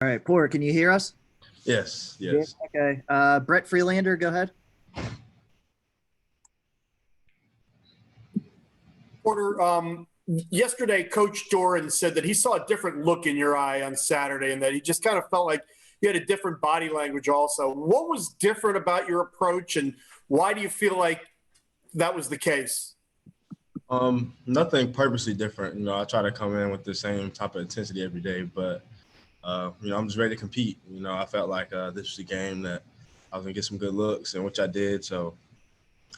All right, Porter, can you hear us? Yes, Yeah. yes. Okay. Brett Freelander, go ahead. Porter, yesterday, Coach Doran said that he saw a different look in your eye on Saturday and that he just kind of felt like you had a different body language also. What was different about your approach, and why do you feel like that was the case? Nothing purposely different. I try to come in with the same type of intensity every day, but I'm just ready to compete. I felt like this was a game that I was gonna get some good looks, and which I did. So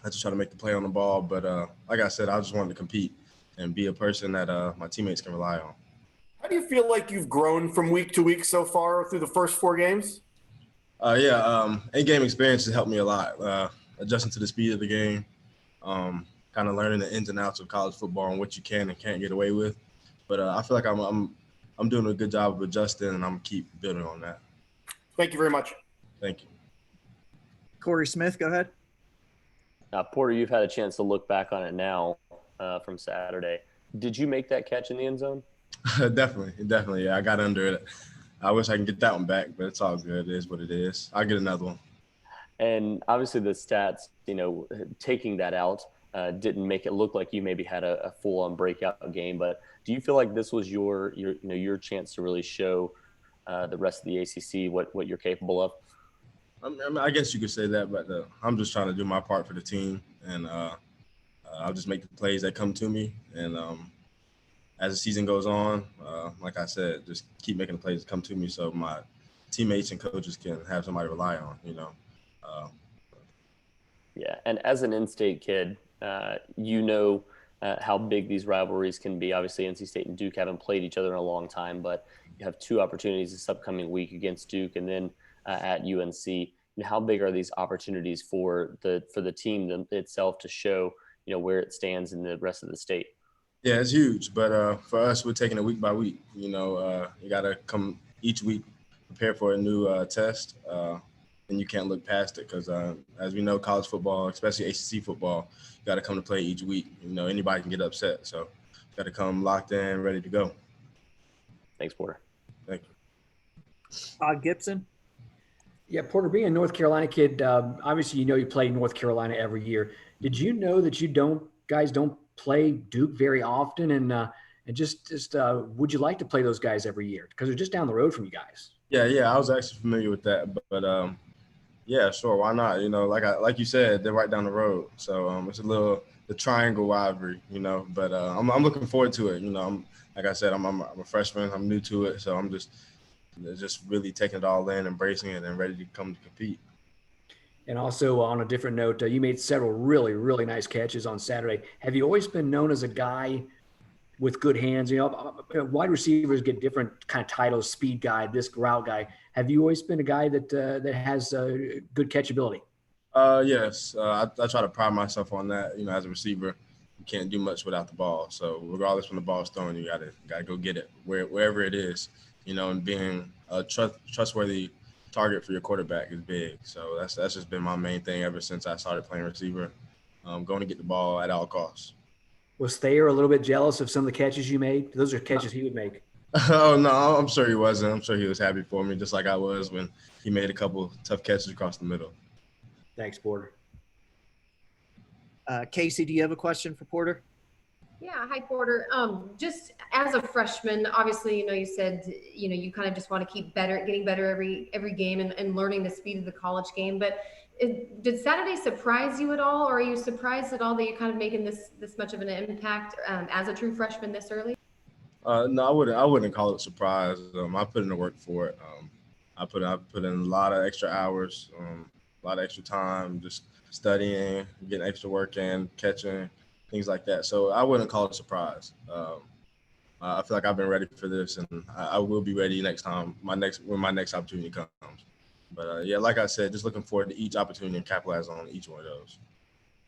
I just try to make the play on the ball. But like I said, I just wanted to compete and be a person that my teammates can rely on. How do you feel like you've grown from week to week so far through the first 4 games? In-game experience has helped me a lot. Adjusting to the speed of the game, kind of learning the ins and outs of college football and what you can and can't get away with. But I feel like I'm doing a good job of adjusting, and I'm gonna keep building on that. Thank you very much. Thank you. Corey Smith, go ahead. Porter, you've had a chance to look back on it now from Saturday. Did you make that catch in the end zone? Definitely. Yeah, I got under it. I wish I can get that one back, but it's all good. It is what it is. I'll get another one. And obviously the stats, taking that out didn't make it look like you maybe had a full-on breakout game. But do you feel like this was your chance to really show the rest of the ACC what you're capable of? I guess you could say that, but I'm just trying to do my part for the team, and I'll just make the plays that come to me. And as the season goes on, like I said, just keep making the plays that come to me so my teammates and coaches can have somebody to rely on, Yeah, and as an in-state kid, how big these rivalries can be. Obviously, NC State and Duke haven't played each other in a long time, but you have two opportunities this upcoming week against Duke and then at UNC. And how big are these opportunities for the team itself to show where it stands in the rest of the state? Yeah, it's huge, but for us, we're taking it week by week. You got to come each week prepare for a new test, and you can't look past it because, as we know, college football, especially ACC football, you got to come to play each week. Anybody can get upset, so you got to come locked in, ready to go. Thanks, Porter. Thank you. Todd Gibson. Yeah, Porter, being a North Carolina kid, obviously you play North Carolina every year. Did you know that guys don't play Duke very often, and just would you like to play those guys every year because they're just down the road from you guys? Yeah, I was actually familiar with that, but yeah, sure, why not? Like you said, they're right down the road, so it's the triangle rivalry, But I'm looking forward to it. Like I said, I'm a freshman, I'm new to it, so I'm just really taking it all in, embracing it, and ready to come to compete. And also on a different note, you made several really, really nice catches on Saturday. Have you always been known as a guy with good hands? Wide receivers get different kind of titles, speed guy, this route guy. Have you always been a guy that has good catchability? Yes. I try to pride myself on that. As a receiver, you can't do much without the ball. So regardless when the ball's thrown, you gotta go get it wherever it is. And being a trustworthy target for your quarterback is big. So that's just been my main thing ever since I started playing receiver. Going to get the ball at all costs. Was Thayer a little bit jealous of some of the catches you made? Those are catches he would make. Oh, no, I'm sure he wasn't. I'm sure he was happy for me, just like I was when he made a couple tough catches across the middle. Thanks, Porter. Casey, do you have a question for Porter? Yeah, hi Porter. Just as a freshman, obviously, you said, you kind of just want to keep getting better every game and learning the speed of the college game. But did Saturday surprise you at all, or are you surprised at all that you're kind of making this much of an impact as a true freshman this early? No, I wouldn't call it a surprise. I put in the work for it. I put in a lot of extra hours, a lot of extra time, just studying, getting extra work in, catching, things like that. So I wouldn't call it a surprise. I feel like I've been ready for this, and I will be ready next time, when my next opportunity comes. But yeah, like I said, just looking forward to each opportunity and capitalize on each one of those.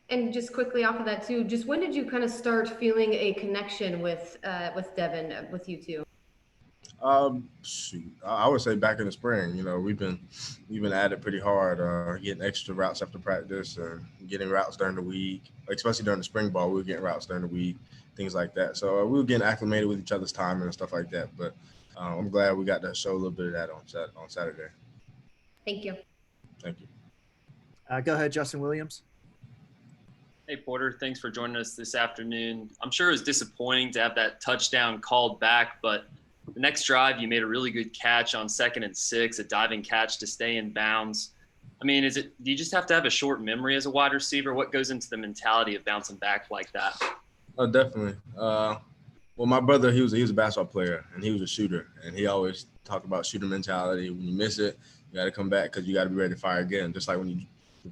And just quickly off of that too, just when did you kind of start feeling a connection with Devin, with you two? I would say back in the spring. We've been at it pretty hard, getting extra routes after practice and getting routes during the week, especially during the spring ball. We were getting routes during the week, things like that. So we were getting acclimated with each other's timing and stuff like that. But I'm glad we got to show a little bit of that on Saturday. Thank you. Thank you. Go ahead, Justin Williams. Hey, Porter, thanks for joining us this afternoon. I'm sure it was disappointing to have that touchdown called back, but the next drive, you made a really good catch on 2nd and 6, a diving catch to stay in bounds. I mean, do you just have to have a short memory as a wide receiver? What goes into the mentality of bouncing back like that? Oh, definitely. Well, my brother, he was a basketball player, and he was a shooter, and he always talked about shooter mentality. When you miss it, you got to come back because you got to be ready to fire again. Just like when you,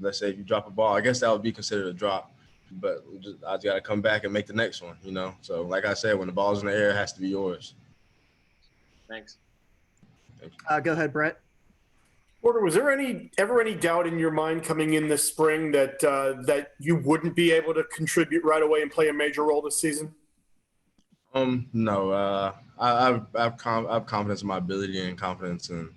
let's say, if you drop a ball, I guess that would be considered a drop, but I just got to come back and make the next one, you know? So, like I said, when the ball's in the air, it has to be yours. Thanks. Thank you. Go ahead, Brett. Porter, was there ever any doubt in your mind coming in this spring that you wouldn't be able to contribute right away and play a major role this season? No. I have confidence in my ability and confidence in,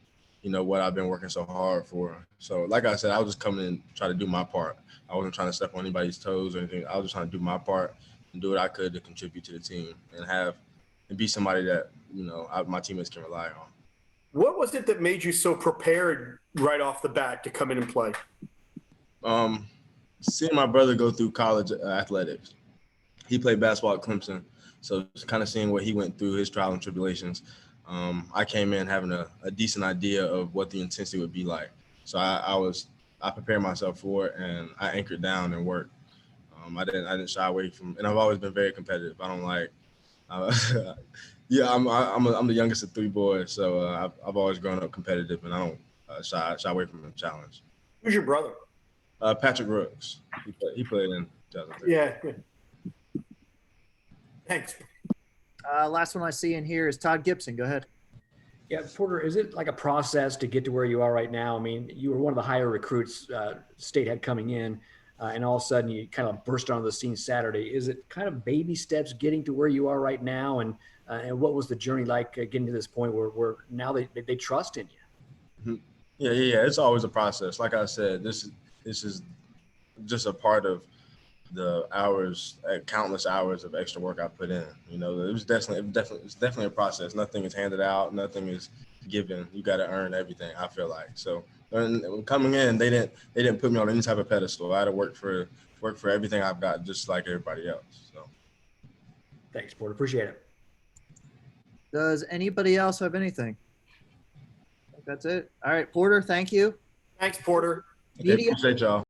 you know, what I've been working so hard for. So, like I said, I was just coming in and try to do my part. I wasn't trying to step on anybody's toes or anything. I was just trying to do my part and do what I could to contribute to the team and be somebody that, you know, my teammates can rely on. What was it that made you so prepared right off the bat to come in and play? Seeing my brother go through college athletics. He played basketball at Clemson, so just kind of seeing what he went through, his trials and tribulations. I came in having a decent idea of what the intensity would be like. So I prepared myself for it, and I anchored down and worked. I didn't shy away from, and I've always been very competitive. I don't like. Yeah, I'm the youngest of 3 boys, so I've always grown up competitive, and I don't shy away from the challenge. Who's your brother? Patrick Rooks. He played in 2003. Yeah. Thanks. Last one I see in here is Todd Gibson. Go ahead. Yeah, Porter, is it like a process to get to where you are right now? I mean, you were one of the higher recruits State had coming in, and all of a sudden you kind of burst onto the scene Saturday. Is it kind of baby steps getting to where you are right now? And what was the journey like getting to this point where now they trust in you? Yeah. It's always a process. Like I said, this is just a part of the hours, countless hours of extra work I put in. You know, it's definitely a process. Nothing is handed out. Nothing is given. You got to earn everything, I feel like. So coming in, they didn't put me on any type of pedestal. I had to work for everything I've got, just like everybody else. So Thanks, Porter. Appreciate it. Does anybody else have anything? I think that's it. All right, Porter, thank you. Thanks, Porter. okay, appreciate y'all.